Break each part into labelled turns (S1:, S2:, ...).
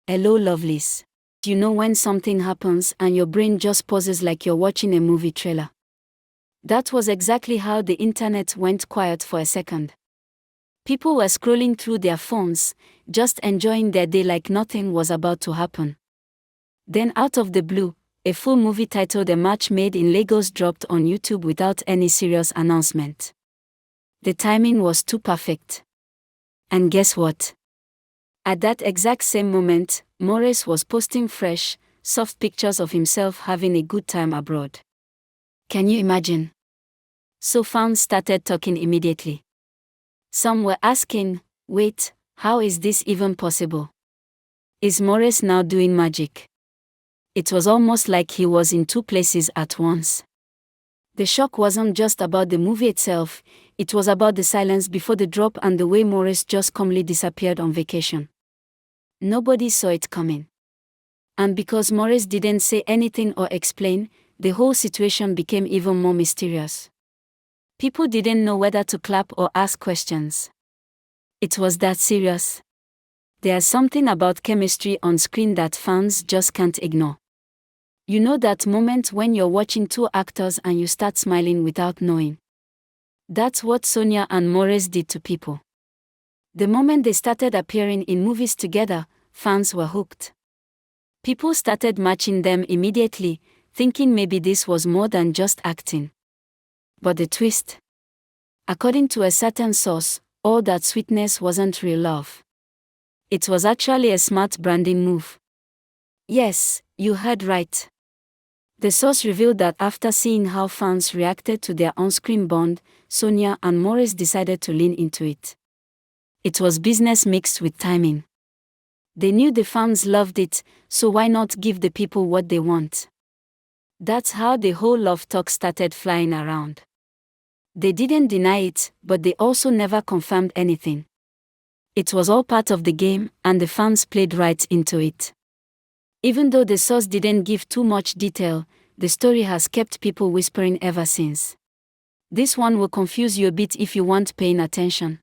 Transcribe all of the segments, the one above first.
S1: Hello, lovelies. You know when something happens and your brain just pauses like you're watching a movie trailer? That was exactly how the internet went quiet for a second. People were scrolling through their phones, just enjoying their day like nothing was about to happen. Then out of the blue, a full movie titled A Match Made in Lagos dropped on YouTube without any serious announcement. The timing was too perfect. And guess what? At that exact same moment, Maurice was posting fresh, soft pictures of himself having a good time abroad. Can you imagine? So fans started talking immediately. Some were asking, wait, how is this even possible? Is Maurice now doing magic? It was almost like he was in two places at once. The shock wasn't just about the movie itself, it was about the silence before the drop and the way Maurice just calmly disappeared on vacation. Nobody saw it coming. And because Maurice didn't say anything or explain, the whole situation became even more mysterious. People didn't know whether to clap or ask questions. It was that serious. There's something about chemistry on screen that fans just can't ignore. You know that moment when you're watching two actors and you start smiling without knowing? That's what Sonia and Maurice did to people. The moment they started appearing in movies together, fans were hooked. People started matching them immediately, thinking maybe this was more than just acting. But the twist? According to a certain source, all that sweetness wasn't real love. It was actually a smart branding move. Yes, you heard right. The source revealed that after seeing how fans reacted to their on-screen bond, Sonia and Maurice decided to lean into it. It was business mixed with timing. They knew the fans loved it, so why not give the people what they want? That's how the whole love talk started flying around. They didn't deny it, but they also never confirmed anything. It was all part of the game, and the fans played right into it. Even though the source didn't give too much detail, the story has kept people whispering ever since. This one will confuse you a bit if you weren't paying attention.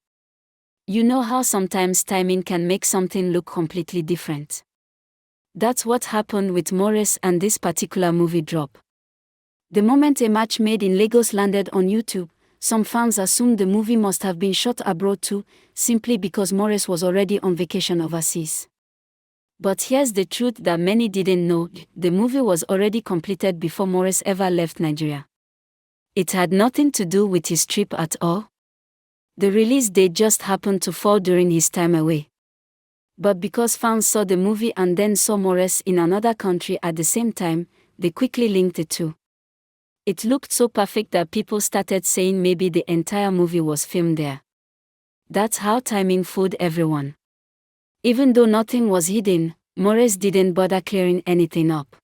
S1: You know how sometimes timing can make something look completely different. That's what happened with Maurice and this particular movie drop. The moment A Match Made in Lagos landed on YouTube, some fans assumed the movie must have been shot abroad too, simply because Maurice was already on vacation overseas. But here's the truth that many didn't know: the movie was already completed before Maurice ever left Nigeria. It had nothing to do with his trip at all. The release date just happened to fall during his time away. But because fans saw the movie and then saw Maurice in another country at the same time, they quickly linked the two. It looked so perfect that people started saying maybe the entire movie was filmed there. That's how timing fooled everyone. Even though nothing was hidden, Maurice didn't bother clearing anything up.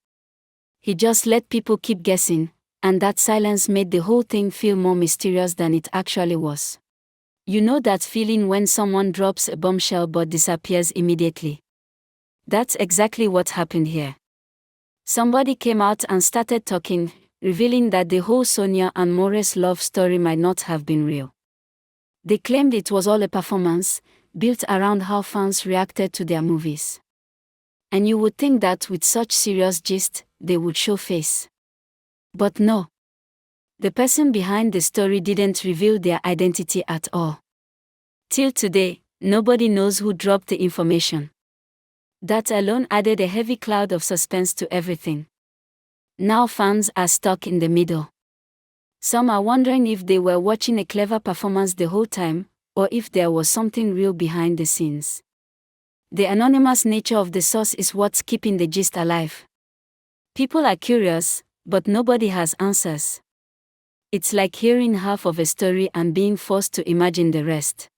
S1: He just let people keep guessing, and that silence made the whole thing feel more mysterious than it actually was. You know that feeling when someone drops a bombshell but disappears immediately? That's exactly what happened here. Somebody came out and started talking, revealing that the whole Sonia and Maurice love story might not have been real. They claimed it was all a performance, built around how fans reacted to their movies. And you would think that with such serious gist, they would show face. But no. The person behind the story didn't reveal their identity at all. Till today, nobody knows who dropped the information. That alone added a heavy cloud of suspense to everything. Now fans are stuck in the middle. Some are wondering if they were watching a clever performance the whole time, or if there was something real behind the scenes. The anonymous nature of the source is what's keeping the gist alive. People are curious, but nobody has answers. It's like hearing half of a story and being forced to imagine the rest.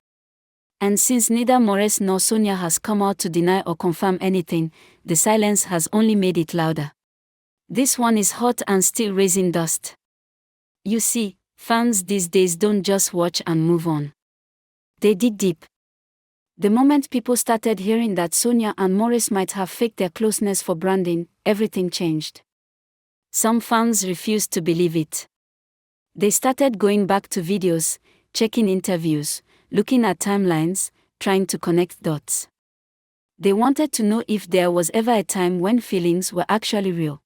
S1: And since neither Maurice nor Sonia has come out to deny or confirm anything, the silence has only made it louder. This one is hot and still raising dust. You see, fans these days don't just watch and move on. They dig deep. The moment people started hearing that Sonia and Maurice might have faked their closeness for branding, everything changed. Some fans refused to believe it. They started going back to videos, checking interviews, looking at timelines, trying to connect dots. They wanted to know if there was ever a time when feelings were actually real.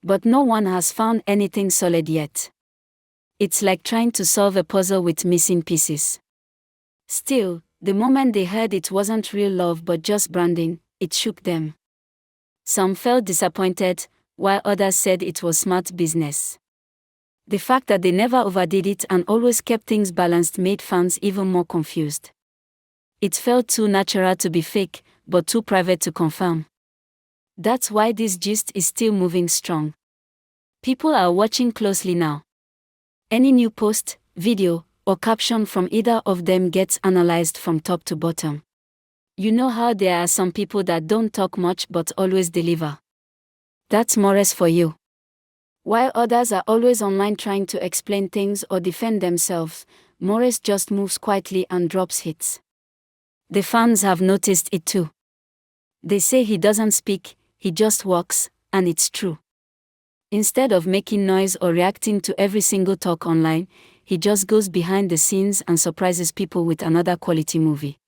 S1: But no one has found anything solid yet. It's like trying to solve a puzzle with missing pieces. Still, the moment they heard it wasn't real love but just branding, it shook them. Some felt disappointed, while others said it was smart business. The fact that they never overdid it and always kept things balanced made fans even more confused. It felt too natural to be fake, but too private to confirm. That's why this gist is still moving strong. People are watching closely now. Any new post, video, or caption from either of them gets analyzed from top to bottom. You know how there are some people that don't talk much but always deliver. That's Maurice for you. While others are always online trying to explain things or defend themselves, Maurice just moves quietly and drops hits. The fans have noticed it too. They say he doesn't speak, he just walks, and it's true. Instead of making noise or reacting to every single talk online, he just goes behind the scenes and surprises people with another quality movie.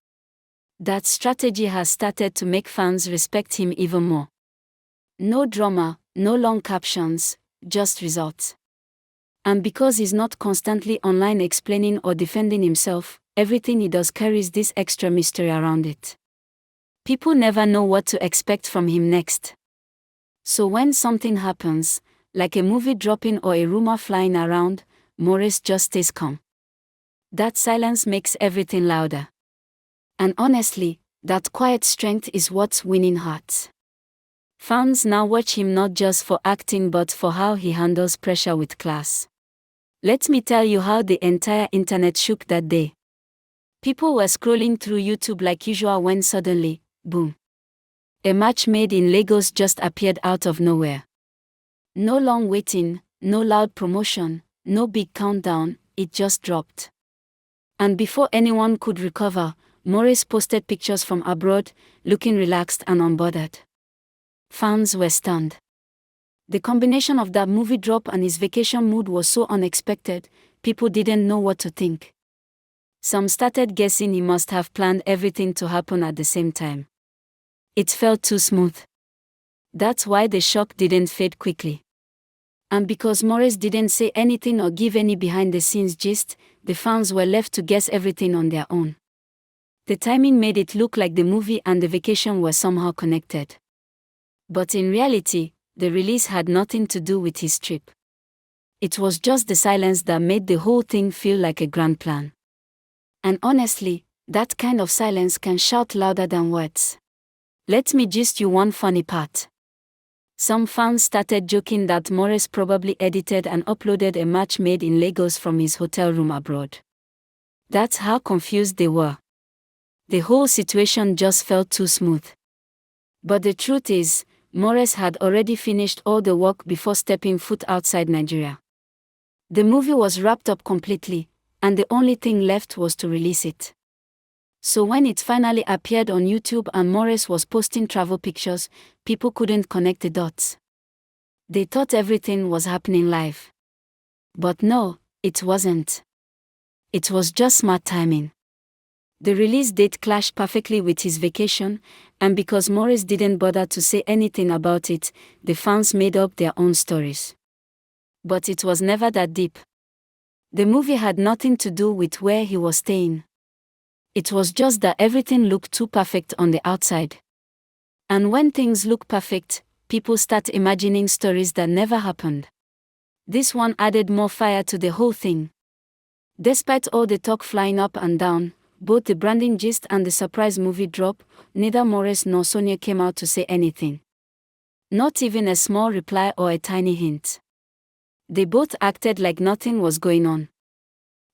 S1: That strategy has started to make fans respect him even more. No drama, no long captions, just results. And because he's not constantly online explaining or defending himself, everything he does carries this extra mystery around it. People never know what to expect from him next. So when something happens, like a movie dropping or a rumor flying around, Maurice just stays calm. That silence makes everything louder. And honestly, that quiet strength is what's winning hearts. Fans now watch him not just for acting but for how he handles pressure with class. Let me tell you how the entire internet shook that day. People were scrolling through YouTube like usual when suddenly, boom. A match made in Lagos just appeared out of nowhere. No long waiting, no loud promotion, no big countdown, it just dropped. And before anyone could recover, Maurice posted pictures from abroad, looking relaxed and unbothered. Fans were stunned. The combination of that movie drop and his vacation mood was so unexpected, people didn't know what to think. Some started guessing he must have planned everything to happen at the same time. It felt too smooth. That's why the shock didn't fade quickly. And because Maurice didn't say anything or give any behind-the-scenes gist, the fans were left to guess everything on their own. The timing made it look like the movie and the vacation were somehow connected. But in reality, the release had nothing to do with his trip. It was just the silence that made the whole thing feel like a grand plan. And honestly, that kind of silence can shout louder than words. Let me gist you one funny part. Some fans started joking that Maurice probably edited and uploaded a match made in Lagos from his hotel room abroad. That's how confused they were. The whole situation just felt too smooth. But the truth is, Maurice had already finished all the work before stepping foot outside Nigeria. The movie was wrapped up completely, and the only thing left was to release it. So when it finally appeared on YouTube and Maurice was posting travel pictures, people couldn't connect the dots. They thought everything was happening live. But no, it wasn't. It was just smart timing. The release date clashed perfectly with his vacation, and because Maurice didn't bother to say anything about it, the fans made up their own stories. But it was never that deep. The movie had nothing to do with where he was staying. It was just that everything looked too perfect on the outside. And when things look perfect, people start imagining stories that never happened. This one added more fire to the whole thing. Despite all the talk flying up and down, both the branding gist and the surprise movie drop, neither Maurice nor Sonia came out to say anything. Not even a small reply or a tiny hint. They both acted like nothing was going on.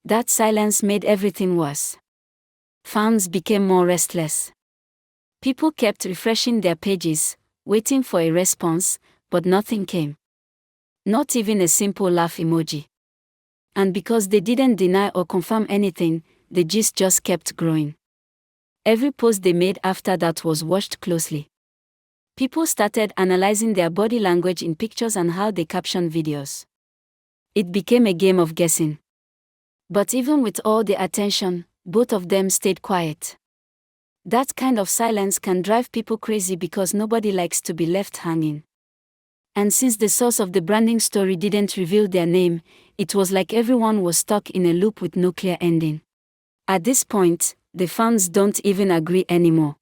S1: That silence made everything worse. Fans became more restless. People kept refreshing their pages, waiting for a response, but nothing came. Not even a simple laugh emoji. And because they didn't deny or confirm anything, the gist just kept growing. Every post they made after that was watched closely. People started analyzing their body language in pictures and how they captioned videos. It became a game of guessing. But even with all the attention, both of them stayed quiet. That kind of silence can drive people crazy because nobody likes to be left hanging. And since the source of the branding story didn't reveal their name, it was like everyone was stuck in a loop with no clear ending. At this point, the fans don't even agree anymore.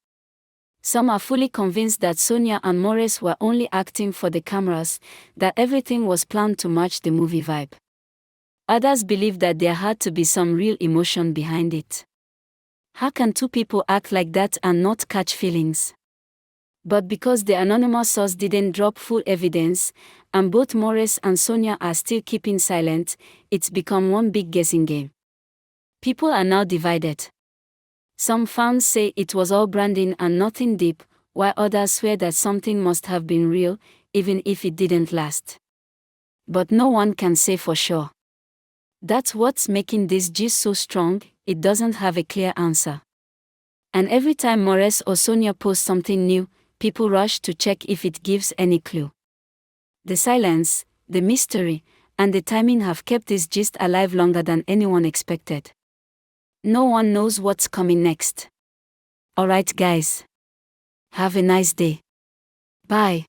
S1: Some are fully convinced that Sonia and Maurice were only acting for the cameras, that everything was planned to match the movie vibe. Others believe that there had to be some real emotion behind it. How can two people act like that and not catch feelings? But because the anonymous source didn't drop full evidence, and both Maurice and Sonia are still keeping silent, it's become one big guessing game. People are now divided. Some fans say it was all branding and nothing deep, while others swear that something must have been real, even if it didn't last. But no one can say for sure. That's what's making this gist so strong, it doesn't have a clear answer. And every time Maurice or Sonia post something new, people rush to check if it gives any clue. The silence, the mystery, and the timing have kept this gist alive longer than anyone expected. No one knows what's coming next. Alright guys. Have a nice day. Bye.